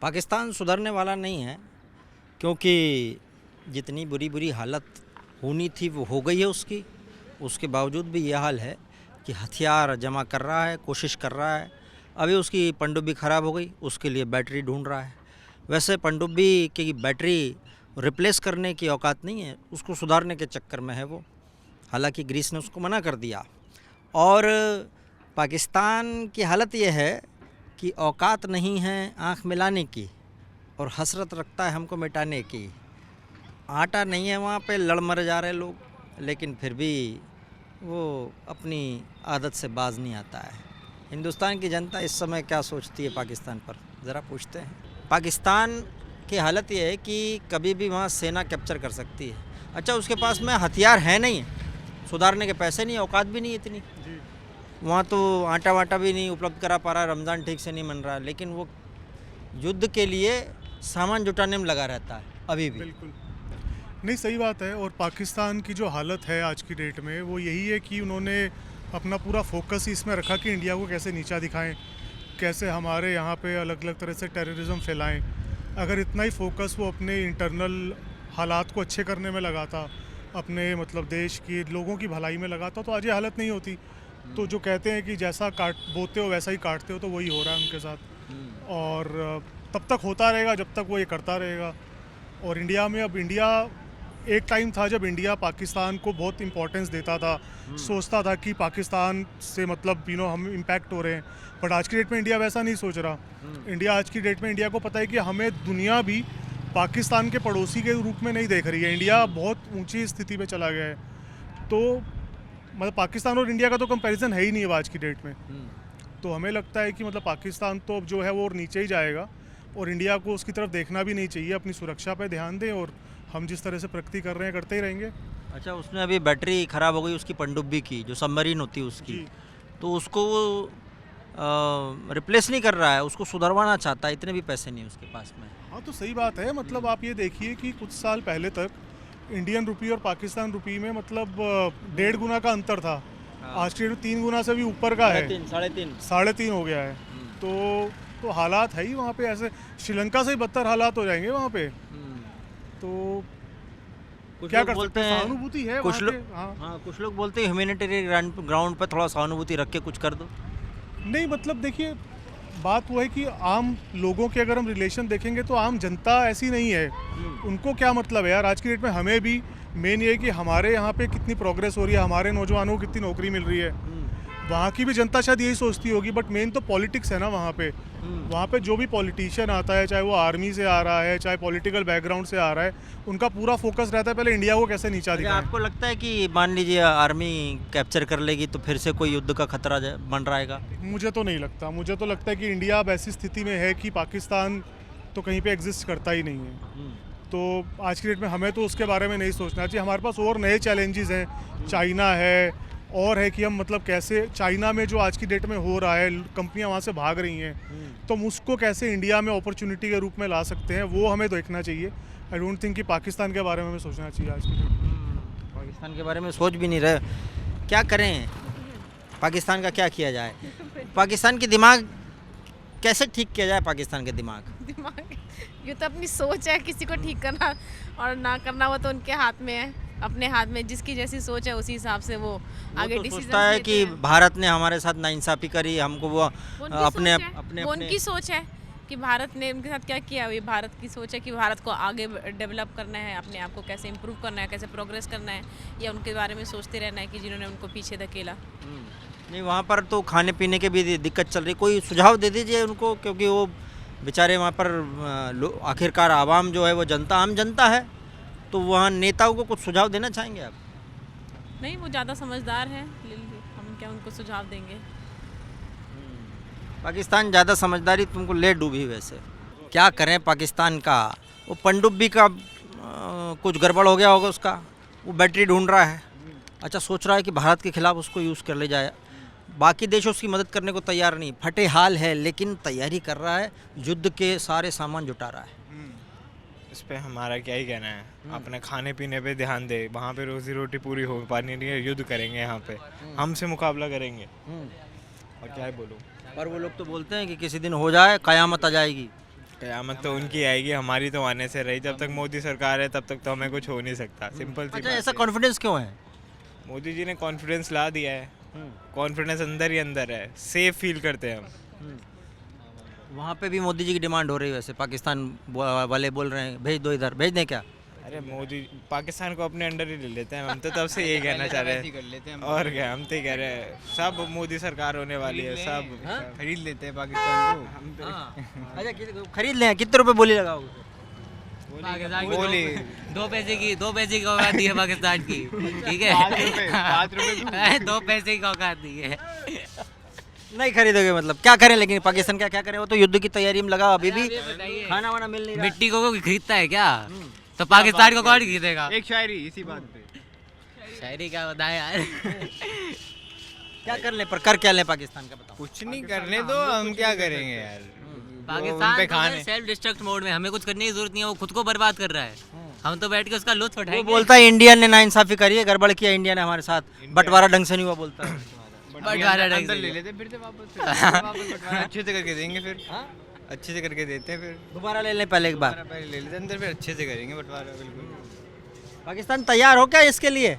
पाकिस्तान सुधरने वाला नहीं है, क्योंकि जितनी बुरी बुरी हालत होनी थी वो हो गई है उसकी। उसके बावजूद भी ये हाल है कि हथियार जमा कर रहा है, कोशिश कर रहा है। अभी उसकी पनडुब्बी ख़राब हो गई, उसके लिए बैटरी ढूंढ रहा है। वैसे पनडुब्बी की बैटरी रिप्लेस करने की औकात नहीं है, उसको सुधारने के चक्कर में है वो। हालांकि ग्रीस ने उसको मना कर दिया। और पाकिस्तान की हालत ये है कि औकात नहीं है आँख मिलाने की, और हसरत रखता है हमको मिटाने की। आटा नहीं है वहाँ पे, लड़ मर जा रहे लोग, लेकिन फिर भी वो अपनी आदत से बाज नहीं आता है। हिंदुस्तान की जनता इस समय क्या सोचती है पाकिस्तान पर, ज़रा पूछते हैं। पाकिस्तान की हालत ये है कि कभी भी वहाँ सेना कैप्चर कर सकती है। अच्छा, उसके पास में हथियार है नहीं, सुधारने के पैसे नहीं, औकात भी नहीं इतनी। वहाँ तो आटा वाटा भी नहीं उपलब्ध करा पा रहा, रमज़ान ठीक से नहीं मन रहा, लेकिन वो युद्ध के लिए सामान जुटाने में लगा रहता है अभी भी। बिल्कुल नहीं, सही बात है। और पाकिस्तान की जो हालत है आज की डेट में वो यही है कि उन्होंने अपना पूरा फोकस ही इसमें रखा कि इंडिया को कैसे नीचा दिखाएं, कैसे हमारे यहाँ पे अलग अलग तरह से टेररिज्म फैलाएं। अगर इतना ही फोकस वो अपने इंटरनल हालात को अच्छे करने में लगाता, अपने मतलब देश के लोगों की भलाई में लगाता, तो आज ये हालत नहीं होती। तो जो कहते हैं कि जैसा काट बोते हो वैसा ही काटते हो, तो वही हो रहा है उनके साथ। और तब तक होता रहेगा जब तक वो ये करता रहेगा। और इंडिया में अब एक टाइम था जब इंडिया पाकिस्तान को बहुत इंपॉर्टेंस देता था, सोचता था कि पाकिस्तान से मतलब हम इम्पैक्ट हो रहे हैं। बट आज की डेट में इंडिया वैसा नहीं सोच रहा। इंडिया आज की डेट में इंडिया को पता है कि हमें दुनिया भी पाकिस्तान के पड़ोसी के रूप में नहीं देख रही है। इंडिया बहुत ऊंची स्थिति पे चला गया है। तो मतलब पाकिस्तान और इंडिया का तो कंपैरिजन है ही नहीं अब आज की डेट में। तो हमें लगता है कि मतलब पाकिस्तान तो अब जो है वो और नीचे ही जाएगा, और इंडिया को उसकी तरफ देखना भी नहीं चाहिए। अपनी सुरक्षा पे ध्यान दें, और हम जिस तरह से प्रगति कर रहे हैं करते ही रहेंगे। अच्छा, उसमें अभी बैटरी ख़राब हो गई उसकी पनडुब्बी की, जो सबमरीन होती है उसकी, तो उसको वो रिप्लेस नहीं कर रहा है, उसको सुधरवाना चाहता है। इतने भी पैसे नहीं उसके पास में। हाँ, तो सही बात है। मतलब आप ये देखिए कि कुछ साल पहले तक इंडियन रुपी और पाकिस्तान रुपी में मतलब 1.5 गुना का अंतर था। आज की डेट में 3 गुना से भी ऊपर का है, साढ़े तीन हो गया है। तो हालात है ही वहाँ पे ऐसे। श्रीलंका से ही बदतर हालात हो जाएंगे वहाँ पे। तो क्या कर सकते हैं, सहानुभूति है कुछ लोग। हाँ, कुछ लोग बोलते हैं ह्यूमैनिटेरियन ग्राउंड पर थोड़ा सहानुभूति रख के कुछ कर दो। नहीं मतलब देखिए, बात वो है कि आम लोगों के अगर हम रिलेशन देखेंगे तो आम जनता ऐसी नहीं है। उनको क्या मतलब है यार, आज की डेट में हमें भी मेन ये है कि हमारे यहाँ पे कितनी प्रोग्रेस हो रही है, हमारे नौजवानों को कितनी नौकरी मिल रही है। वहाँ की भी जनता शायद यही सोचती होगी, बट मेन तो पॉलिटिक्स है ना वहाँ पे। वहाँ पे जो भी पॉलिटिशियन आता है, चाहे वो आर्मी से आ रहा है, चाहे पॉलिटिकल बैकग्राउंड से आ रहा है, उनका पूरा फोकस रहता है पहले इंडिया को कैसे नीचा दिखाएं। आपको लगता है कि मान लीजिए आर्मी कैप्चर कर लेगी तो फिर से कोई युद्ध का खतरा बन रहेगा? मुझे तो नहीं लगता। मुझे तो लगता है कि इंडिया अब ऐसी स्थिति में है कि पाकिस्तान तो कहीं पे एग्जिस्ट करता ही नहीं है। तो आज की डेट में हमें तो उसके बारे में नहीं सोचना चाहिए। हमारे पास और नए चैलेंजेस हैं, चाइना है, और है कि हम मतलब कैसे चाइना में जो आज की डेट में हो रहा है, कंपनियां वहाँ से भाग रही हैं, तो हम उसको कैसे इंडिया में अपॉर्चुनिटी के रूप में ला सकते हैं, वो हमें देखना चाहिए। आई डोंट थिंक कि पाकिस्तान के बारे में हमें सोचना चाहिए आज की डेट में। पाकिस्तान के बारे में सोच भी नहीं रहे। क्या करें, पाकिस्तान का क्या किया जाए? पाकिस्तान की दिमाग कैसे ठीक किया जाए? पाकिस्तान के दिमाग ये तो अपनी सोच है, किसी को ठीक करना और ना करना वो तो उनके हाथ में है, अपने हाथ में। जिसकी जैसी सोच है उसी हिसाब से वो आगे तो डिसीजन सोचता है कि भारत ने हमारे साथ नाइंसाफ़ी करी, हमको वो अपने उनकी सोच है कि भारत ने उनके साथ क्या किया। ये भारत की सोच है कि भारत को आगे डेवलप करना है, अपने आप को कैसे इम्प्रूव करना है, कैसे प्रोग्रेस करना है, या उनके बारे में सोचते रहना है कि जिन्होंने उनको पीछे धकेला। नहीं, वहाँ पर तो खाने पीने की भी दिक्कत चल रही। कोई सुझाव दे दीजिए उनको, क्योंकि वो बेचारे वहाँ पर आखिरकार आवाम जो है वो जनता, आम जनता है, तो वहाँ नेताओं को कुछ सुझाव देना चाहेंगे आप? नहीं, वो ज़्यादा समझदार है, हम क्या उनको सुझाव देंगे। पाकिस्तान ज़्यादा समझदारी तुमको ले डूबी। वैसे क्या करें पाकिस्तान का, वो पनडुब्बी का कुछ गड़बड़ हो गया होगा उसका, वो बैटरी ढूंढ रहा है। अच्छा, सोच रहा है कि भारत के खिलाफ उसको यूज़ कर ले जाए। बाकी देश उसकी मदद करने को तैयार नहीं, फटे हाल है, लेकिन तैयारी कर रहा है, युद्ध के सारे सामान जुटा रहा है। इस पर हमारा क्या ही कहना है। अपने खाने पीने पे ध्यान दे, वहाँ पे रोजी रोटी पूरी हो पानी नहीं है, युद्ध करेंगे यहाँ पे, हमसे मुकाबला करेंगे। और क्या ही बोलूँ। पर वो लोग तो बोलते हैं कि किसी दिन हो जाए, क़यामत आ जाएगी। क़यामत तो उनकी आएगी, हमारी तो आने से रही। जब तक मोदी सरकार है तब तक तो हमें कुछ हो नहीं सकता। सिंपल सी अच्छा, बात ऐसा है। कॉन्फिडेंस क्यों है? मोदी जी ने कॉन्फिडेंस ला दिया है, कॉन्फिडेंस अंदर ही अंदर है, सेफ फील करते हैं हम। वहाँ पे भी मोदी जी की डिमांड हो रही है वैसे, पाकिस्तान वाले बोल रहे हैं भेज दो इधर, भेज दें क्या? अरे मोदी पाकिस्तान को अपने अंडर ही ले लेते हैं हम तो, तब से यही कहना चाह रहे हैं। और क्या, हम तो ही कह रहे हैं सब मोदी सरकार होने वाली है, सब खरीद लेते हैं पाकिस्तान को। अच्छा, खरीद लें, कितने रुपए बोली लगाओगे? पाकिस्तान की बोली 2 पैसे की औकात दी है पाकिस्तान की, ठीक है? 2 पैसे की औकात दी है। नहीं खरीदोगे मतलब? क्या करें लेकिन पाकिस्तान क्या क्या करें? वो तो युद्ध की तैयारी में लगा, अभी भी बताइए। खाना वाना मिल नहीं रहा। मिट्टी को कोई खरीदता है क्या? तो पाकिस्तान को कौन खरीदेगा? एक शायरी इसी बात पे। शायरी क्या बताए यार। क्या कर ले, पर कर क्या ले पाकिस्तान का बताओ? कुछ नहीं करने दो, हम क्या करेंगे यार। पाकिस्तान तो सेल्फ डिस्ट्रक्ट मोड में, हमें कुछ करने की जरूरत नहीं है, वो खुद को बर्बाद कर रहा है। हम तो बैठ के उसका लुत्फ वो उठाएंगे। बोलता है इंडिया ने नाइंसाफी करी है, गड़बड़ किया इंडिया ने हमारे साथ, बंटवारा ढंग से नहीं हुआ बोलता है। बंटवारा ढंग अंदर से। ले लेते फिर से वापस बंटवारा अच्छे से करके देंगे फिर। अच्छे से करके देते हैं फिर। दोबारा ले लें पहले एक बार। दोबारा पहले ले लेते हैं अंदर, फिर अच्छे से करेंगे बंटवारा। बिल्कुल। पाकिस्तान तैयार हो क्या इसके लिए?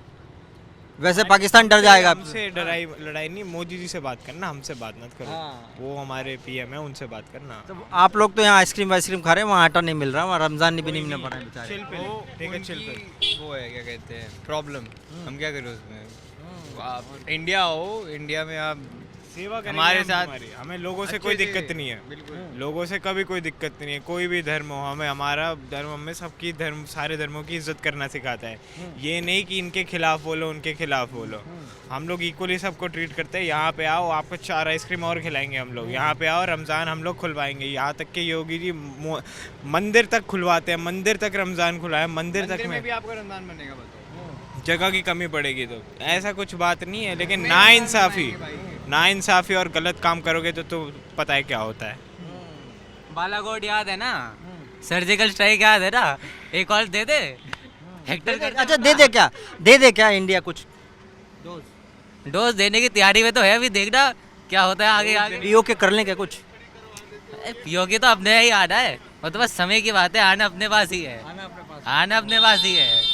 वैसे पाकिस्तान डर जाएगा आपसे। हमसे लड़ाई नहीं, मोदी जी से बात करना, हमसे बात मत करो। हाँ। वो हमारे पीएम है, उनसे बात करना। तो आप लोग तो यहाँ आइसक्रीम वाइसक्रीम खा रहे हैं, वहाँ आटा नहीं मिल रहा, वहाँ रमजान भी नहीं मिलने पड़ रहा है बेचारे। चिल पे ले, ठीक है, चिल पे ले। वो है क्या कहते हैं प्रॉब्लम, हम क्या करें उसमें। आप इंडिया हो, इंडिया में आप सेवा करेंगे हमारे हम साथ तुम्हारी। हमें लोगों से अच्छे कोई से- दिक्कत नहीं है, बिल्कुल। लोगों से कभी कोई दिक्कत नहीं है। कोई भी धर्म हो, हमें हमारा धर्म हमें सबकी धर्म, सारे धर्मों की इज्जत करना सिखाता है। ये नहीं कि इनके खिलाफ बोलो, उनके खिलाफ बोलो। हम लोग इक्वली सबको ट्रीट करते हैं। यहाँ पे आओ, आपको 4 आइसक्रीम और खिलाएंगे हम लोग। यहाँ पे आओ, रमज़ान हम लोग खुलवाएंगे। यहाँ तक कि योगी जी मंदिर तक खुलवाते हैं, मंदिर तक रमज़ान खुलाए, मंदिर तक में भी आपका रमजान बनेगा बताओ। जगह की कमी पड़ेगी तो ऐसा कुछ बात नहीं है। लेकिन नाइंसाफ़ी और गलत काम करोगे तो पता है क्या होता है। बालाकोट याद है ना? सर्जिकल स्ट्राइक याद है ना? एक और दे दे। हेक्टर कर अच्छा, दे दे क्या इंडिया कुछ? डोज देने की तैयारी में तो है, अभी देखना क्या होता है आगे आगे। पीओ के कर लें क्या कुछ? योगी तो अपने ही आना है, वो तो बस समय की बात है, आना अपने पास ही है, आना अपने पास ही है।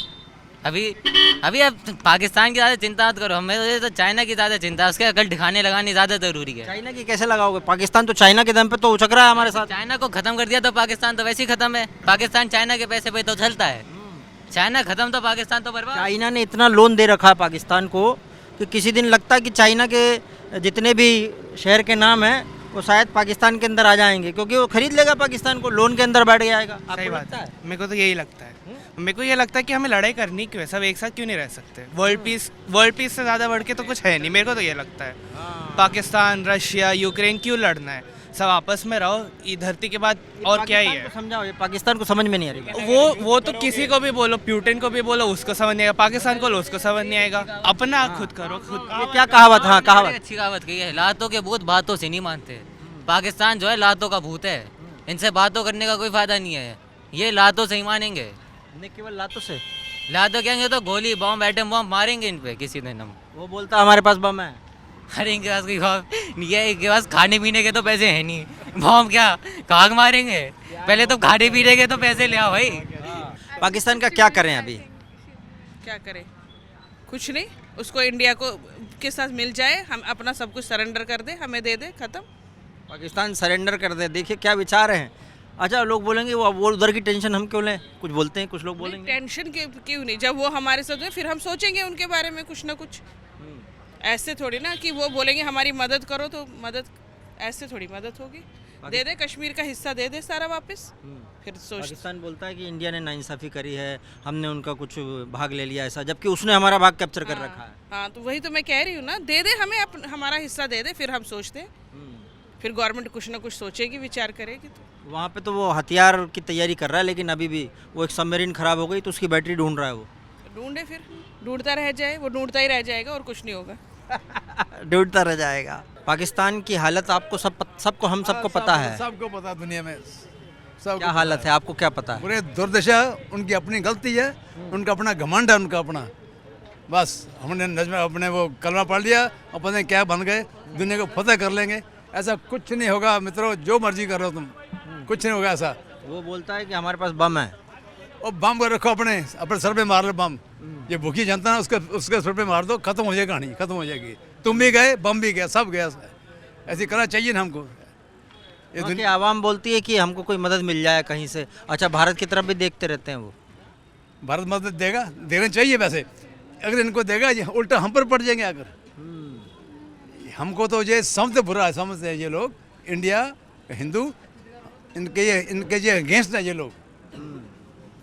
अभी अब पाकिस्तान की ज़्यादा चिंता मत करो, हमें तो चाइना की ज़्यादा चिंता है, उसके अकल ठिकाने लगानी ज़्यादा ज़रूरी है। चाइना की कैसे लगाओगे? पाकिस्तान तो चाइना के दम पे तो उछक रहा है हमारे साथ। चाइना को खत्म कर दिया तो पाकिस्तान तो वैसे ही खत्म है। पाकिस्तान चाइना के पैसे पे तो चलता है, चाइना खत्म तो पाकिस्तान तो बर्बाद। चाइना ने इतना लोन दे रखा है पाकिस्तान को कि किसी दिन लगता है कि चाइना के जितने भी शहर के नाम हैं वो शायद पाकिस्तान के अंदर आ जाएंगे, क्योंकि वो खरीद लेगा पाकिस्तान को, लोन के अंदर बैठ जाएगा। सही आपको बात लगता है। है? मेरे को तो यही लगता है। मेरे को ये लगता है कि हमें लड़ाई करनी क्यों है, सब एक साथ क्यों नहीं रह सकते। वर्ल्ड पीस से ज़्यादा बढ़ के तो कुछ है नहीं, मेरे को तो ये लगता है। पाकिस्तान, रशिया, यूक्रेन क्यों लड़ना है, सब आपस में रहो, ये धरती के बाद और क्या ही पाकिस्तान है। को समझाओ, ये पाकिस्तान को समझ में नहीं आ रही बात। वो तो किसी को भी बोलो, प्यूटिन को भी बोलो, उसको समझ नहीं आएगा, पाकिस्तान को बोलो, उसको समझ नहीं आएगा। अपना खुद करो खुद। ये क्या कहावत? हाँ, बड़ी कहावत। अच्छी कहावत कही है, लातों के भूत बातों से नहीं मानते। पाकिस्तान जो है लातों का भूत है, इनसे बातों करने का कोई फायदा नहीं है, ये लातों से ही मानेंगे। नहीं, केवल लातों से। लातों कहेंगे तो गोली बॉम्ब एटम बॉम्ब मारेंगे इन पे किसी दिन हम। वो बोलता है हमारे पास बम है। अरे इनके पास कोई बम ये, इनके पास खाने पीने के तो पैसे हैं नहीं, बॉम्ब क्या काग मारेंगे? पहले तो खाने पीने के तो पैसे ले आओ भाई। पाकिस्तान का क्या करें अभी? क्या करें? कुछ नहीं, उसको इंडिया को के साथ मिल जाए, हम अपना सब कुछ सरेंडर कर दे, हमें दे दे, खत्म। पाकिस्तान सरेंडर कर दे। देखिए क्या विचार हैं। अच्छा, लोग बोलेंगे वो उधर की टेंशन हम क्यों लें, कुछ बोलते हैं कुछ लोग बोलेंगे। टेंशन क्यों नहीं, जब वो हमारे साथ है फिर हम सोचेंगे उनके बारे में कुछ ना कुछ। ऐसे थोड़ी ना कि वो बोलेंगे हमारी मदद करो तो मदद, ऐसे थोड़ी मदद होगी। दे दे, कश्मीर का हिस्सा दे दे सारा वापस, फिर सोच। पाकिस्तान बोलता है कि इंडिया ने नाइंसाफ़ी करी है, हमने उनका कुछ भाग ले लिया ऐसा, जबकि उसने हमारा भाग कैप्चर कर रखा है। हाँ, तो वही तो मैं कह रही हूँ ना, दे दे हमें हमारा हिस्सा दे दे, फिर हम सोचते हैं। फिर गवर्नमेंट कुछ ना कुछ सोचेगी, विचार करेगी। तो वहाँ पे तो वो हथियार की तैयारी कर रहा है, लेकिन अभी भी वो एक सबमरीन खराब हो गई तो उसकी बैटरी ढूंढ रहा है वो। ढूंढे, फिर ढूंढता रह जाए, वो ढूंढता ही रह जाएगा और कुछ नहीं होगा। ढूंढता रह जाएगा। पाकिस्तान की हालत आपको सबको हम सबको पता है। सबको पता दुनिया में सब क्या हालत है आपको क्या पता है? पूरे दुर्दशा, उनकी अपनी गलती है, उनका अपना घमंड है, उनका अपना। बस हमने नजम अपने वो कलमा पढ़ लिया और पता नहीं क्या बन गए, दुनिया को फतेह कर लेंगे। ऐसा कुछ नहीं होगा मित्रों, जो मर्जी कर रहे हो तुम, कुछ नहीं होगा ऐसा। वो बोलता है कि हमारे पास बम है। और बम को रखो अपने सर पे मार लो बम। ये भूखी जनता है उसके सर पे मार दो, खत्म हो जाएगी कहानी, खत्म हो जाएगी। तुम भी गए, बम भी गया, सब गया। ऐसे करना चाहिए ना हमको। ये वहाँ की आवाम बोलती है कि हमको कोई मदद मिल जाए कहीं से। अच्छा, भारत की तरफ भी देखते रहते हैं वो। भारत मदद देगा, देना चाहिए वैसे। अगर इनको देगा ये उल्टा हम पर पड़ जाएंगे। अगर हमको तो ये समझते बुरा है, समझते हैं ये लोग इंडिया हिंदू, इनके ये अगेंस्ट है ये लोग।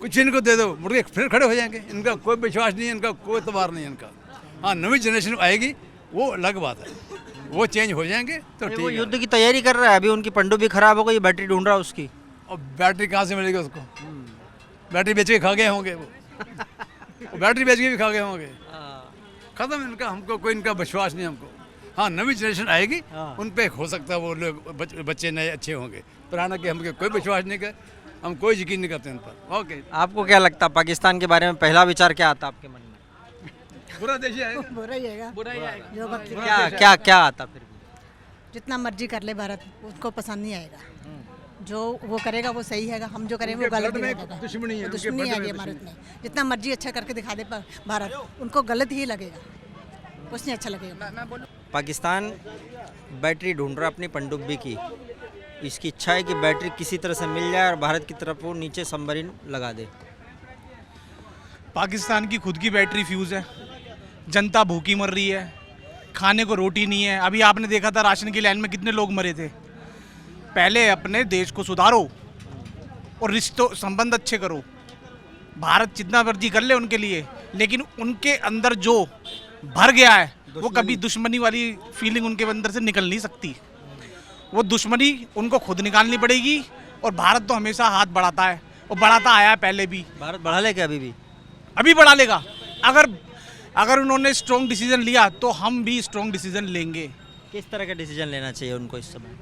कुछ इनको दे दो, मुर्गे फिर खड़े हो जाएंगे। इनका कोई विश्वास नहीं है, इनका कोई तबार नहीं है इनका। हाँ, नई जनरेशन आएगी वो अलग बात है, वो चेंज हो जाएंगे तो वो ठीक है। युद्ध की तैयारी कर रहा है। अभी उनकी पनडुब्बी खराब हो गई, बैटरी ढूंढ रहा है उसकी। और बैटरी कहाँ से मिलेगी उसको? बैटरी बेच के खा गए होंगे वो बैटरी बेच के भी खा गए होंगे। खत्म इनका, हमको कोई इनका विश्वास नहीं हमको। हाँ, नई जनरेशन आएगी, उन पे हो सकता है वो लोग बच्चे नए अच्छे होंगे। पुराना के हमको कोई विश्वास नहीं कर, हम कोई यकीन नहीं करते इन पर। ओके, आपको क्या लगता, पाकिस्तान के बारे में पहला विचार क्या आता आपके मन में? बुरा देश है। बुरा ही आएगा, बुरा ही आएगा। जो वक्त क्या क्या क्या आता फिर भी? जितना मर्जी कर ले भारत, उसको पसंद नहीं आएगा। जो वो करेगा वो सही है, हम जो करेंगे वो गलत ही लगेगा। दुश्मनी है, दुश्मनी है भारत में। जितना मर्जी अच्छा करके दिखा दे भारत, उनको गलत ही लगेगा, कुछ नहीं अच्छा लगेगा। पाकिस्तान बैटरी ढूंढ रहा अपनी पनडुब्बी की। इसकी इच्छा है कि बैटरी किसी तरह से मिल जाए और भारत की तरफ वो नीचे सबमरीन लगा दे। पाकिस्तान की खुद की बैटरी फ्यूज़ है, जनता भूखी मर रही है, खाने को रोटी नहीं है। अभी आपने देखा था राशन की लाइन में कितने लोग मरे थे। पहले अपने देश को सुधारो और रिश्तों संबंध अच्छे करो। भारत जितना मर्जी कर ले उनके लिए, लेकिन उनके अंदर जो भर गया है वो कभी दुश्मनी वाली फीलिंग उनके अंदर से निकल नहीं सकती। वो दुश्मनी उनको खुद निकालनी पड़ेगी। और भारत तो हमेशा हाथ बढ़ाता है और बढ़ाता आया है पहले भी। भारत बढ़ा ले क्या अभी भी? अभी बढ़ा लेगा। अगर उन्होंने स्ट्रॉन्ग डिसीजन लिया तो हम भी स्ट्रॉन्ग डिसीजन लेंगे। किस तरह का डिसीजन लेना चाहिए उनको इस समय?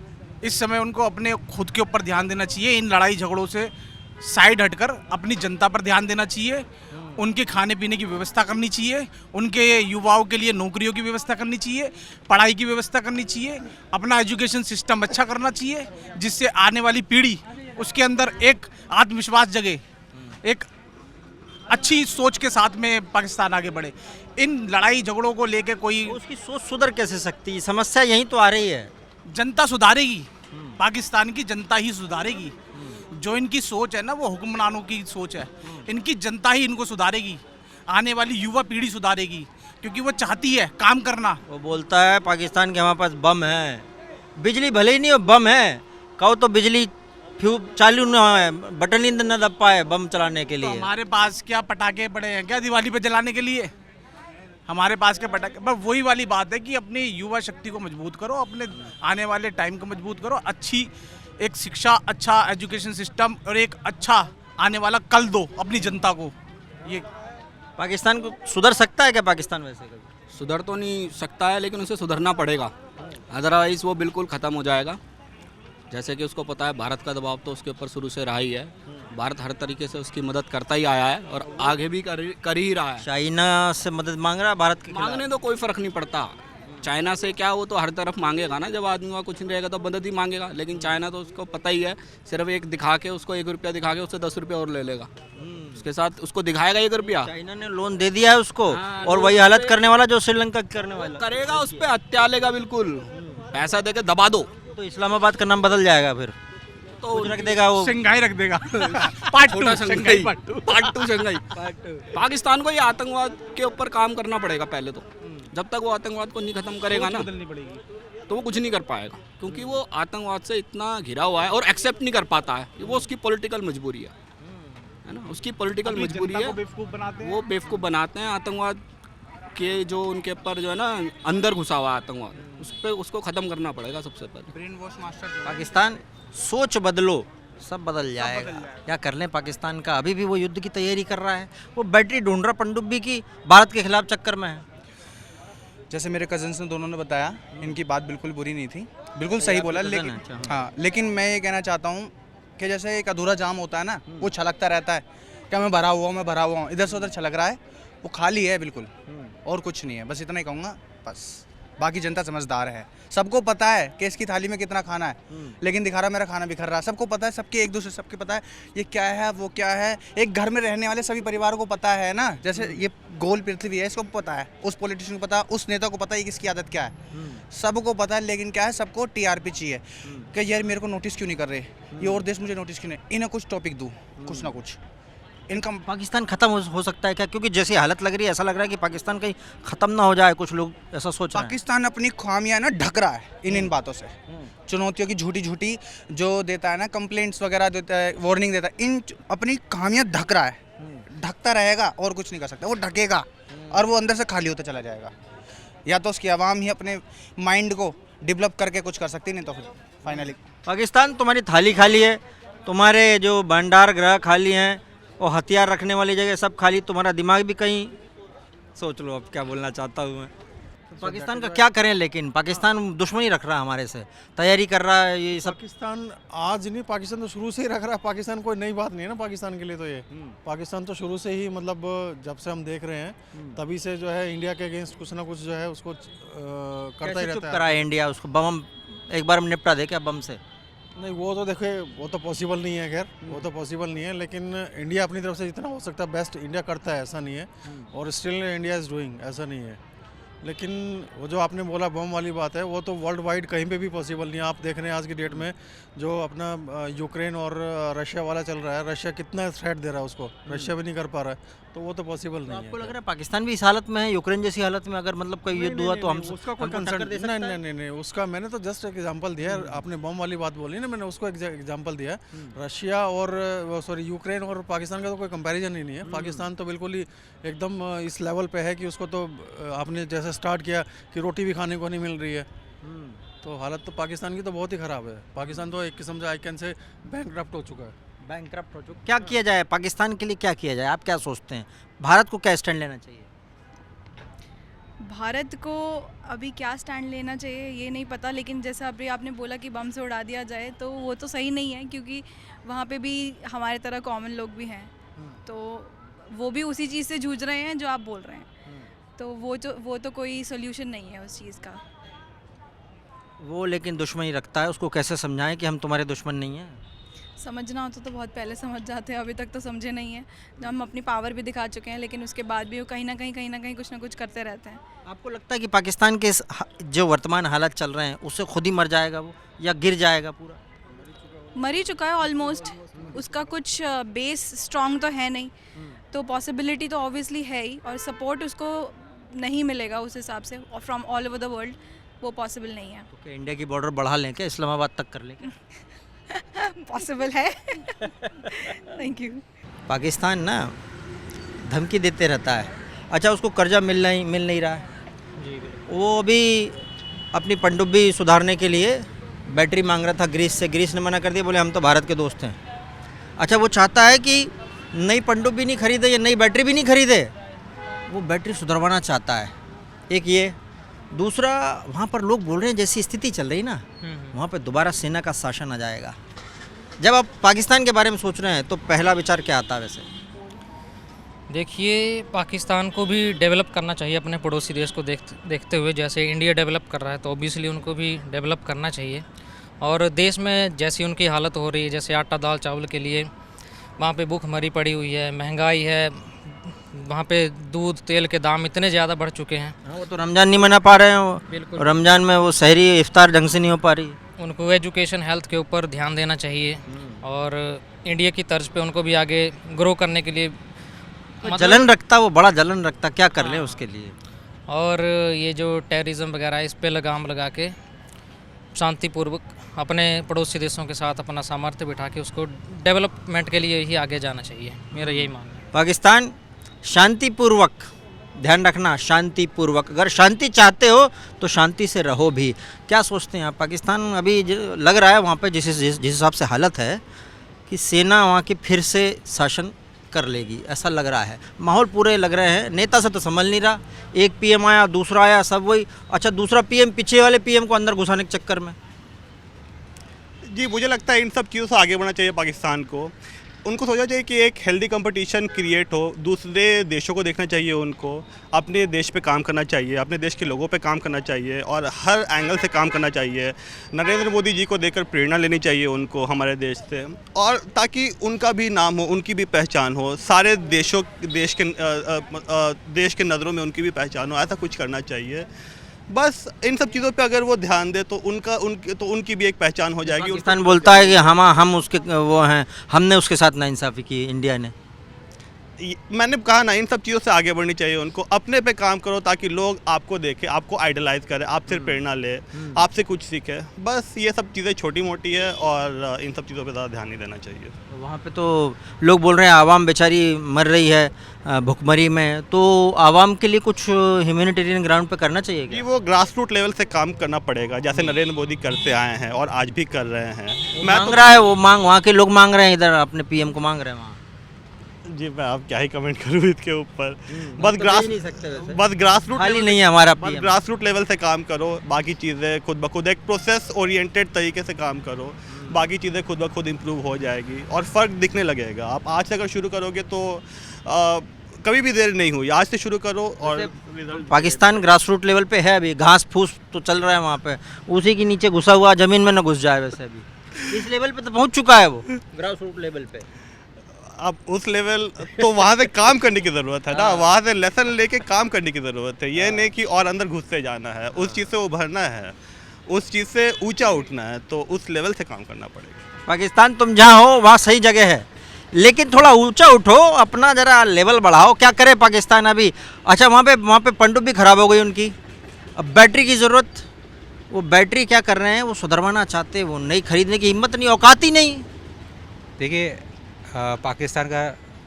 इस समय उनको अपने खुद के ऊपर ध्यान देना चाहिए। इन लड़ाई झगड़ों से साइड हटकर अपनी जनता पर ध्यान देना चाहिए। उनके खाने पीने की व्यवस्था करनी चाहिए, उनके युवाओं के लिए नौकरियों की व्यवस्था करनी चाहिए, पढ़ाई की व्यवस्था करनी चाहिए, अपना एजुकेशन सिस्टम अच्छा करना चाहिए, जिससे आने वाली पीढ़ी उसके अंदर एक आत्मविश्वास जगे, एक अच्छी सोच के साथ में पाकिस्तान आगे बढ़े। इन लड़ाई झगड़ों को लेके कोई उसकी सोच सुधर कैसे सकती है? समस्या यहीं तो आ रही है। जनता सुधारेगी, पाकिस्तान की जनता ही सुधारेगी। जो इनकी सोच है ना वो हुक्मरानों की सोच है, इनकी जनता ही इनको सुधारेगी। आने वाली युवा पीढ़ी सुधारेगी, क्योंकि वो चाहती है काम करना। वो बोलता है पाकिस्तान के हमारे पास बम है, बिजली भले ही नहीं हो बम है। कहो तो बिजली फ्यूज चालू ना है, बटन ही न दब पाए बम चलाने के तो लिए। हमारे पास क्या पटाखे पड़े हैं क्या दिवाली पे जलाने के लिए? हमारे पास के पटाखे। बस वही वाली बात है कि अपनी युवा शक्ति को मजबूत करो, अपने आने वाले टाइम को मजबूत करो, अच्छी एक शिक्षा, अच्छा एजुकेशन सिस्टम और एक अच्छा आने वाला कल दो अपनी जनता को। ये पाकिस्तान को सुधर सकता है क्या पाकिस्तान वैसे कभी? सुधर तो नहीं सकता है, लेकिन उसे सुधरना पड़ेगा, अदरवाइज़ वो बिल्कुल ख़त्म हो जाएगा। जैसे कि उसको पता है भारत का दबाव तो उसके ऊपर शुरू से रहा ही है। भारत हर तरीके से उसकी मदद करता ही आया है और आगे भी कर ही रहा है। चाइना से मदद मांग रहा है भारत के खिलाफ? मांगने तो कोई फ़र्क नहीं पड़ता। चाइना से क्या, वो तो हर तरफ मांगेगा ना। जब आदमी का कुछ नहीं रहेगा तो मदद ही मांगेगा। लेकिन चाइना तो उसको पता ही है, सिर्फ एक दिखा के उसको 1 रुपया दिखा के उससे 10 रुपया और ले लेगा। उसके साथ उसको दिखाएगा 1 रुपया। चाइना ने लोन दे दिया है उसको। और वही हालत करने वाला जो श्रीलंका करने वाला करेगा, उस पर हत्या लेगा बिल्कुल। पैसा दे के दबा दो तो इस्लामाबाद का नाम बदल जाएगा फिर तो रख देगा वो, शंघाई रख देगा। Part 2 Shanghai, part 2 Shanghai. Pakistan को ये आतंकवाद के ऊपर काम करना पड़ेगा पहले तो। जब तक वो आतंकवाद को नहीं खत्म करेगा ना तो वो कुछ नहीं कर पाएगा, क्योंकि वो आतंकवाद से इतना घिरा हुआ है और एक्सेप्ट नहीं कर पाता है। वो उसकी पॉलिटिकल मजबूरी है ना, उसकी पॉलिटिकल मजबूरी है। वो बेवकूफ़ बनाते हैं आतंकवाद के, जो उनके ऊपर जो है ना अंदर घुसा हुआ आतंकवाद, उस पर उसको ख़त्म करना पड़ेगा सबसे पहले। ब्रेन वॉश मास्टर पाकिस्तान सोच बदलो, सब बदल जाएगा। क्या कर लें पाकिस्तान का? अभी भी वो युद्ध की तैयारी कर रहा है, वो बैटरी ढूंढ रहा पनडुब्बी की, भारत के खिलाफ चक्कर में है। जैसे मेरे कजन्स ने दोनों ने बताया, इनकी बात बिल्कुल बुरी नहीं थी, बिल्कुल सही बोला। लेकिन हाँ, लेकिन मैं ये कहना चाहता हूँ कि जैसे एक अधूरा जाम होता है ना, वो छलकता रहता है क्या मैं भरा हुआ हूँ, इधर से उधर छलक रहा है, वो खाली है बिल्कुल, और कुछ नहीं है। बस इतना ही कहूँगा बस। बाकी जनता समझदार है, सबको पता है कि इसकी थाली में कितना खाना है, लेकिन दिखा रहा मेरा खाना बिखर रहा है। सबको पता है, सबके एक दूसरे सबके पता है ये क्या है वो क्या है। एक घर में रहने वाले सभी परिवार को पता है ना, जैसे ये गोल पृथ्वी है, इसको पता है, उस पॉलिटिशियन को पता है, उस नेता को पता है किसकी आदत क्या है, सबको पता है। लेकिन क्या है, सबको टीआरपी चाहिए कि यार मेरे को नोटिस क्यों नहीं कर रहे, ये और देश मुझे नोटिस क्यों नहीं, इन्हें कुछ टॉपिक दूँ, कुछ ना कुछ। इनका पाकिस्तान ख़त्म हो सकता है क्या? क्योंकि जैसी हालत लग रही है ऐसा लग रहा है कि पाकिस्तान कहीं ख़त्म ना हो जाए, कुछ लोग ऐसा सोच रहे हैं। पाकिस्तान अपनी खामियां ना ढक रहा है इन बातों से, चुनौतियों की झूठी जो देता है ना, कंप्लेंट्स वगैरह देता है, वार्निंग देता है, इन अपनी खामियां ढक रहा है, ढकता रहेगा और कुछ नहीं कर सकता, वो ढकेगा और वो अंदर से खाली होता चला जाएगा। या तो उसकी आवाम ही अपने माइंड को डेवलप करके कुछ कर सकती, नहीं तो फिर फाइनली पाकिस्तान तुम्हारी थाली खाली है, तुम्हारे जो भंडार गृह खाली हैं और हथियार रखने वाली जगह सब खाली, तुम्हारा दिमाग भी कहीं, सोच लो अब क्या बोलना चाहता हूँ मैं। तो पाकिस्तान का क्या करें? लेकिन पाकिस्तान दुश्मनी रख रहा है हमारे से, तैयारी कर रहा है ये सब। पाकिस्तान आज नहीं, पाकिस्तान तो शुरू से ही रख रहा है। पाकिस्तान कोई नई बात नहीं है ना पाकिस्तान के लिए, तो ये पाकिस्तान तो शुरू से ही मतलब जब से हम देख रहे हैं तभी से जो है इंडिया के अगेंस्ट कुछ ना कुछ जो है उसको करता ही चुप रहता है। करा है इंडिया उसको, बम एक बार हम निपटा दे क्या बम से? नहीं वो तो देखो वो तो पॉसिबल नहीं है, खैर वो तो पॉसिबल नहीं है, लेकिन इंडिया अपनी तरफ से जितना हो सकता है बेस्ट इंडिया करता है, ऐसा नहीं है, और स्टिल इंडिया इज़ डूइंग, ऐसा नहीं है। लेकिन वो जो आपने बोला बम वाली बात है, वो तो वर्ल्ड वाइड कहीं पे भी पॉसिबल नहीं है। आप देख रहे हैं आज की डेट में जो अपना यूक्रेन और रशिया वाला चल रहा है, रशिया कितना थ्रेट दे रहा है उसको, रशिया भी नहीं कर पा रहा है, तो वो तो पॉसिबल नहीं है। आपको लग रहा है पाकिस्तान भी इस हालत में है, यूक्रेन जैसी हालत में? अगर मतलब कोई युद्ध हुआ तो हम उसका कोई कंसर्न नहीं, उसका मैंने तो जस्ट एक एग्जांपल दिया है। आपने बम वाली बात बोली ना, मैंने उसको एग्जांपल दिया। रशिया और सॉरी यूक्रेन और पाकिस्तान का तो कोई कंपैरिजन ही नहीं है। पाकिस्तान तो बिल्कुल ही एकदम इस लेवल पे है कि उसको तो आपने जैसे स्टार्ट किया कि रोटी भी खाने को नहीं मिल रही है, तो हालत तो पाकिस्तान की तो बहुत ही ख़राब है। पाकिस्तान तो एक किस्म से आई कैन से बैंकक्रप्ट हो चुका है। बैंकक्रप्ट हो चुका। क्या किया जाए पाकिस्तान के लिए, क्या किया जाए? आप क्या सोचते हैं, भारत को क्या स्टैंड लेना चाहिए? भारत को अभी क्या स्टैंड लेना चाहिए ये नहीं पता, लेकिन जैसे अभी आपने बोला कि बम से उड़ा दिया जाए, तो वो तो सही नहीं है, क्योंकि वहाँ पे भी हमारे तरह कॉमन लोग भी हैं, तो वो भी उसी चीज़ से जूझ रहे हैं जो आप बोल रहे हैं, तो वो तो कोई सोल्यूशन नहीं है उस चीज़ का। वो लेकिन दुश्मनी रखता है, उसको कैसे समझाएं कि हम तुम्हारे दुश्मन नहीं हैं? समझना होता तो बहुत पहले समझ जाते हैं, अभी तक तो समझे नहीं है। जब हम अपनी पावर भी दिखा चुके हैं, लेकिन उसके बाद भी वो कहीं ना कहीं कुछ ना कुछ करते रहते हैं। आपको लगता है कि पाकिस्तान के जो वर्तमान हालात चल रहे हैं उससे खुद ही मर जाएगा वो, या गिर जाएगा पूरा? मर ही चुका है ऑलमोस्ट, उसका कुछ बेस स्ट्रॉन्ग तो है नहीं, तो पॉसिबिलिटी तो ऑब्वियसली है ही, और सपोर्ट उसको नहीं मिलेगा उस हिसाब से from all over the world, वो पॉसिबल नहीं है। तो क्या इंडिया की बॉर्डर बढ़ा लें क्या, इस्लामाबाद तक कर लें? पॉसिबल है। Thank you. पाकिस्तान ना धमकी देते रहता है। अच्छा, उसको कर्जा मिल नहीं रहा है, वो अभी अपनी पनडुब्बी सुधारने के लिए बैटरी मांग रहा था ग्रीस से, ग्रीस ने मना कर दिया, बोले हम तो भारत के दोस्त हैं। अच्छा, वो चाहता है कि नई पनडुब्बी नहीं खरीदे या नई बैटरी भी नहीं खरीदे, वो बैटरी सुधरवाना चाहता है। एक ये, दूसरा वहाँ पर लोग बोल रहे हैं जैसी स्थिति चल रही ना, वहाँ पर दोबारा सेना का शासन आ जाएगा। जब आप पाकिस्तान के बारे में सोच रहे हैं तो पहला विचार क्या आता है वैसे? देखिए, पाकिस्तान को भी डेवलप करना चाहिए अपने पड़ोसी देश को देखते हुए, जैसे इंडिया डेवलप कर रहा है तो ऑब्वियसली उनको भी डेवलप करना चाहिए। और देश में जैसी उनकी हालत हो रही है, जैसे आटा दाल चावल के लिए वहाँ पे भूखमरी पड़ी हुई है, महंगाई है, वहाँ पे दूध तेल के दाम इतने ज़्यादा बढ़ चुके हैं। वो तो रमज़ान नहीं मना पा रहे हैं, वो बिल्कुल रमज़ान में वो सहरी इफ्तार ढंग से नहीं हो पा रही। उनको एजुकेशन हेल्थ के ऊपर ध्यान देना चाहिए, और इंडिया की तर्ज पे उनको भी आगे ग्रो करने के लिए जलन रखता, वो बड़ा जलन रखता, क्या कर लें उसके लिए? और ये जो टेररिज्म वगैरह इस पे लगाम लगा के शांतिपूर्वक अपने पड़ोसी देशों के साथ अपना सामर्थ्य बिठा के उसको डेवलपमेंट के लिए ही आगे जाना चाहिए, मेरा यही मानना है। पाकिस्तान शांतिपूर्वक, ध्यान रखना, शांतिपूर्वक, अगर शांति चाहते हो तो शांति से रहो भी। क्या सोचते हैं आप? पाकिस्तान अभी लग रहा है वहाँ पे जिस हिसाब से हालत है कि सेना वहाँ की फिर से शासन कर लेगी, ऐसा लग रहा है। माहौल पूरे लग रहे हैं, नेता से तो संभल नहीं रहा, एक पीएम आया दूसरा आया, सब वही। अच्छा, दूसरा पीएम पीछे वाले पीएम को अंदर घुसाने के चक्कर में। जी, मुझे लगता है इन सब चीज़ों से आगे बढ़ना चाहिए पाकिस्तान को। उनको सोचना चाहिए कि एक हेल्दी कंपटीशन क्रिएट हो, दूसरे देशों को देखना चाहिए, उनको अपने देश पे काम करना चाहिए, अपने देश के लोगों पे काम करना चाहिए और हर एंगल से काम करना चाहिए। नरेंद्र मोदी जी को देखकर प्रेरणा लेनी चाहिए उनको हमारे देश से, और ताकि उनका भी नाम हो, उनकी भी पहचान हो, सारे देश के नज़रों में उनकी भी पहचान हो, ऐसा कुछ करना चाहिए। बस इन सब चीज़ों पे अगर वो ध्यान दे तो उनकी भी एक पहचान हो जाएगी। पाकिस्तान बोलता है कि हम उसके वो हैं, हमने उसके साथ नाइंसाफ़ी की इंडिया ने। मैंने कहा ना, इन सब चीज़ों से आगे बढ़नी चाहिए उनको, अपने पे काम करो ताकि लोग आपको देखें, आपको आइडलाइज करें, आपसे प्रेरणा ले, आपसे कुछ सीखे। बस ये सब चीज़ें छोटी मोटी है और इन सब चीज़ों पे ज़्यादा ध्यान नहीं देना चाहिए। वहाँ पे तो लोग बोल रहे हैं आवाम बेचारी मर रही है भुखमरी में, तो आवाम के लिए कुछ ह्यूमैनिटेरियन ग्राउंड पे करना चाहिए कि वो ग्रास रूट लेवल से काम करना पड़ेगा, जैसे नरेंद्र मोदी करते आए हैं और आज भी कर रहे हैं। मांग रहा है वो, वहाँ के लोग मांग रहे हैं, इधर अपने पीएम को मांग रहे हैं वहाँ। जी मैं आप क्या ही कमेंट करूँ इसके ऊपर। बस ग्रास रूट खाली नहीं है हमारा, बस ग्रास रूट लेवल से काम करो, बाकी चीज़ें खुद ब खुद एक प्रोसेस ओरिएंटेड तरीके से काम करो, बाकी चीज़ें खुद ब खुद इम्प्रूव हो जाएगी और फ़र्क दिखने लगेगा। आप आज से अगर शुरू करोगे तो कभी भी देर नहीं हुई, आज से शुरू करो। और पाकिस्तान ग्रास रूट लेवल पे है, अभी घास फूस तो चल रहा है वहाँ पे, उसी के नीचे घुसा हुआ, ज़मीन में न घुस जाए। वैसे अभी इस लेवल पे तो पहुँच चुका है वो ग्रास रूट लेवल पे। अब उस लेवल तो वहाँ से काम करने की ज़रूरत है ना, वहाँ से लेसन लेके काम करने की ज़रूरत है। ये नहीं कि और अंदर घुसते जाना है, उस चीज़ से उभरना है, उस चीज़ से ऊंचा उठना है, तो उस लेवल से काम करना पड़ेगा। पाकिस्तान तुम जहाँ हो वहाँ सही जगह है, लेकिन थोड़ा ऊंचा उठो, अपना ज़रा लेवल बढ़ाओ। क्या करे पाकिस्तान अभी? अच्छा वहाँ पे पनडुब्बी ख़राब हो गई उनकी, अब बैटरी की ज़रूरत, वो बैटरी क्या कर रहे हैं, वो सुधरवाना चाहते, वो नहीं खरीदने की हिम्मत नहीं, औकात ही नहीं। देखिए पाकिस्तान का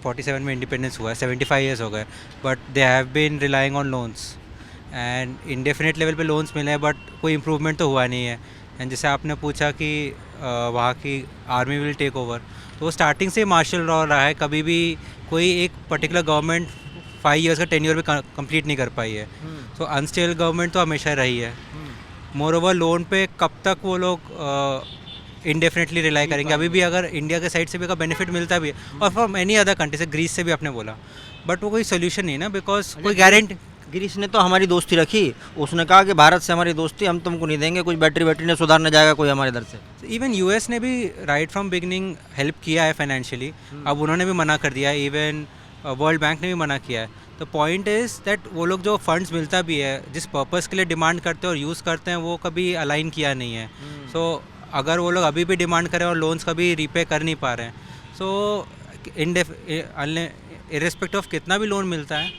47 में इंडिपेंडेंस हुआ है, 75 ईयर्स हो गए, but they have been relying on loans and indefinite level पे लोन्स मिले हैं, बट कोई इम्प्रूवमेंट तो हुआ नहीं है। एंड जैसे आपने पूछा कि वहाँ की आर्मी विल टेक ओवर, तो वो स्टार्टिंग से मार्शल लॉ रहा है, कभी भी कोई एक पर्टिकुलर गवर्नमेंट 5 ईयर्स का टेन्योर भी कंप्लीट नहीं कर पाई है। तो अनस्टेबल गवर्नमेंट तो हमेशा रही है। मोर ओवर लोन पे कब तक वो लोग इंडेफिनेटली रिलाई करेंगे? अभी भी अगर इंडिया के साइड से भी अगर बेनिफिट मिलता भी है, और फ्रॉम एनी अदर कंट्री से, ग्रीस से भी आपने बोला, बट वो कोई सोल्यूशन नहीं ना, बिकॉज कोई गारंटी। ग्रीस ने तो हमारी दोस्ती रखी, उसने कहा कि भारत से हमारी दोस्ती, हम तुमको नहीं देंगे, कुछ बैटरी ने सुधारने जाएगा कोई हमारे इधर से। इवन यूएस ने भी राइट फ्रॉम बिगनिंग हेल्प किया है फाइनेंशियली, अब उन्होंने भी मना कर दिया है, इवन वर्ल्ड बैंक ने भी मना किया है। तो पॉइंट इज़ दैट वो लोग जो फंड्स मिलता भी है, जिस पर्पज़ के लिए डिमांड करते हैं और यूज़ करते हैं, वो कभी अलाइन किया नहीं है। सो अगर वो लोग अभी भी डिमांड करें और लोन्स कभी रीपे कर नहीं पा रहे हैं, सो इरेस्पेक्ट ऑफ कितना भी लोन मिलता है,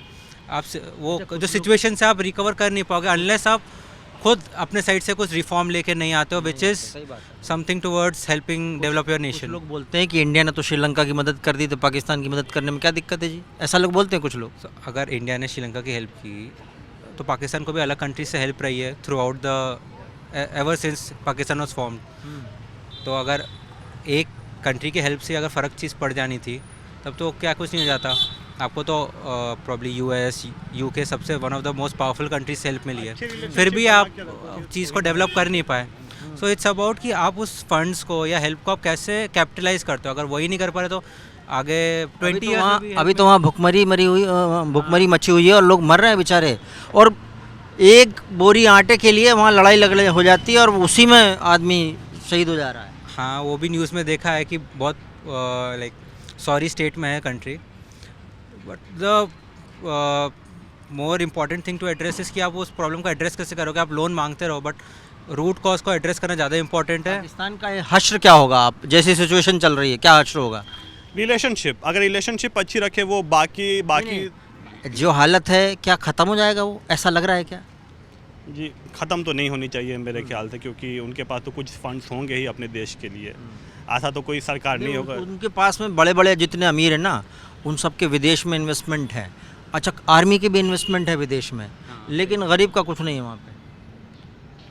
आप वो जो सिचुएशन से आप रिकवर कर नहीं पाओगे अनलेस आप खुद अपने साइड से कुछ रिफॉर्म लेके नहीं आते हो, which is something towards helping develop your nation. लोग बोलते हैं कि इंडिया ने तो श्रीलंका की मदद कर दी, तो पाकिस्तान की मदद करने में क्या दिक्कत है जी? ऐसा लोग बोलते हैं कुछ लोग। अगर इंडिया ने श्रीलंका की हेल्प की तो पाकिस्तान को भी अलग कंट्री से हेल्प रही है through out the ever since Pakistan was formed. तो अगर एक कंट्री की हेल्प से अगर फ़र्क चीज़ पड़ जानी थी तब तो क्या कुछ नहीं हो जाता। आपको तो प्रॉब्ली यूएस यूके सबसे one of the most powerful countries से हेल्प मिली है, फिर भी आप चीज़ को डेवलप कर नहीं पाए। सो इट्स अबाउट कि आप उस फंड्स को या हेल्प को आप कैसे कैपिटलाइज करते हो। अगर वही नहीं कर पा रहे तो आगे 20 ईयर अभी तो वहाँ भुखमरी मची हुई है और लोग मर रहे हैं बेचारे, और एक बोरी आटे के लिए वहाँ लड़ाई हो जाती है और उसी में आदमी शहीद हो जा रहा है। हाँ, वो भी न्यूज़ में देखा है कि बहुत लाइक सॉरी स्टेट में है country, but the more important thing to address is कि आप उस प्रॉब्लम को एड्रेस कैसे करोगे। आप लोन मांगते रहो, बट रूट कॉज को एड्रेस करना ज़्यादा इंपॉर्टेंट है। पाकिस्तान का हश्र क्या होगा? आप जैसी सिचुएशन चल रही है, क्या हश्र होगा? रिलेशनशिप, अगर रिलेशनशिप अच्छी रखे वो बाकी जो हालत है क्या ख़त्म हो जाएगा वो, ऐसा लग रहा है क्या? जी ख़त्म तो नहीं होनी चाहिए मेरे ख्याल से, क्योंकि उनके पास तो कुछ फंड्स होंगे ही अपने देश के लिए, ऐसा तो कोई सरकार नहीं होगा। उनके पास में बड़े बड़े जितने अमीर हैं ना, उन सब के विदेश में इन्वेस्टमेंट है। अच्छा, आर्मी की भी इन्वेस्टमेंट है विदेश में, लेकिन गरीब का कुछ नहीं है वहाँ पे।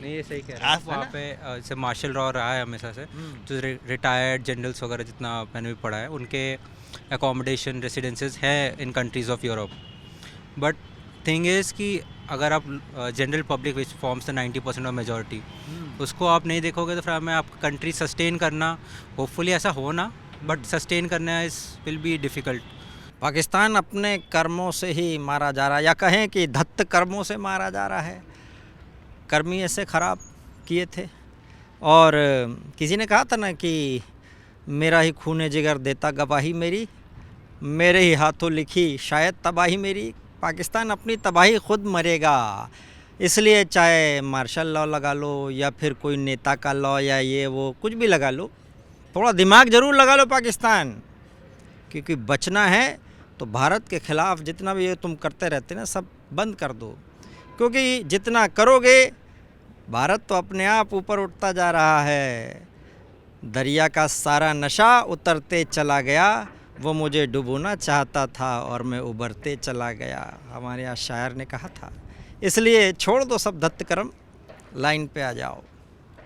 नहीं, ये सही कह रहे हैं। वहाँ पे जैसे मार्शल लॉ रहा है हमेशा से, जो रिटायर्ड जनरल्स वगैरह जितना मैंने भी पढ़ा है, उनके अकोमोडेशन रेसिडेंसेस है in countries of Europe. But thing is कि अगर आप general public which forms the 90% of majority, उसको आप नहीं देखोगे तो फिर हमें आपका कंट्री सस्टेन करना, होपफुली ऐसा हो ना, बट सस्टेन करना इस विल बी डिफ़िकल्ट। पाकिस्तान अपने कर्मों से ही मारा जा रहा है, या कहें कि धत्त कर्मों से मारा जा रहा है। कर्म ही ऐसे ख़राब किए थे। और किसी ने कहा था ना कि मेरा ही खून जिगर देता गवाही मेरी, मेरे ही हाथों लिखी शायद तबाही मेरी। पाकिस्तान अपनी तबाही खुद मरेगा, इसलिए चाहे मार्शल लॉ लगा लो या फिर कोई नेता का लॉ या ये वो कुछ भी लगा लो, थोड़ा दिमाग ज़रूर लगा लो पाकिस्तान, क्योंकि बचना है तो भारत के ख़िलाफ़ जितना भी ये तुम करते रहते ना सब बंद कर दो, क्योंकि जितना करोगे भारत तो अपने आप ऊपर उठता जा रहा है। दरिया का सारा नशा उतरते चला गया, वो मुझे डुबोना चाहता था और मैं उभरते चला गया, हमारे यहाँ शायर ने कहा था। इसलिए छोड़ दो सब धत्त कर्म, लाइन पे आ जाओ।